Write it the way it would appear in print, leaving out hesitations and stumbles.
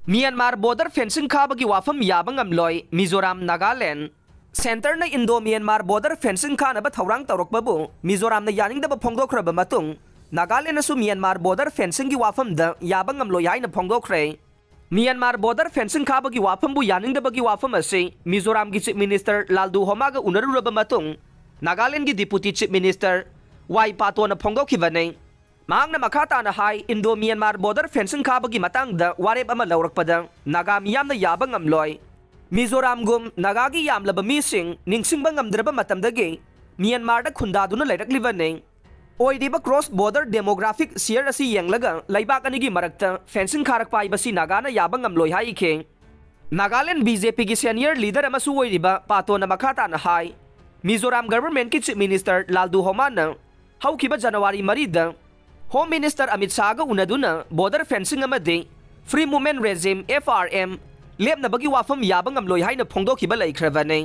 Myanmar border fencing खाबगी वाफम याबंग अमलोय मिजोराम नागालैंड सेंटर न इंडो म्यांमार border fencing खानब थौरांग तौरकबबु मिजोराम न यानिंगदब फोंगदोखरब मतुंग नागालैंड नसु म्यांमार border fencing की वाफम द याबंग अमलोय हाइना फोंगदोखरे म्यांमार border fencing खाबगी वाफमबु यानिंगदबगी वाफम असे मिजोराम की चीफ मिनिस्टर लालदू होमाग उनरुरब मतुंग नागालैंड की deputy chief minister Y Patton फोंगदोखिबने मांगना मखाताना हाई इंडो म्यांमार border fencing खाबगी मतंगद वारेप अमा लौरकपदा नागा मियामना याबा ngamloy मिजोराम गुम नागागी यामलब मीसिंग निंगसिंगबा ngamद्रब मतमदगे म्यांमार दा खुंदादुना लैरकलिबने ओइदिबा क्रॉस बॉर्डर डेमोग्राफिक शेयर असी यंगलगा लैबाक अनिगी मरक्ता फेंसिंग खारक पाइबसी नागाना याबा ngamloy हाइखे नागालैंड बीजेपी की सीनियर लीडर अमसु ओइदिबा पातोना मखाताना हाई मिजोराम गवर्नमेंट की चीफ मिनिस्टर लालदू होमाना हौकिबा जनवरी मरीदा होम मिनिस्टर अमित शाह का उनदुना बॉर्डर फेंसिंग अमदे फ्री मूवमेंट रेजिम FRM लेपनबगी वाफम याबा ngamloy हाइना फोंगदोखिबा लैख्रबने।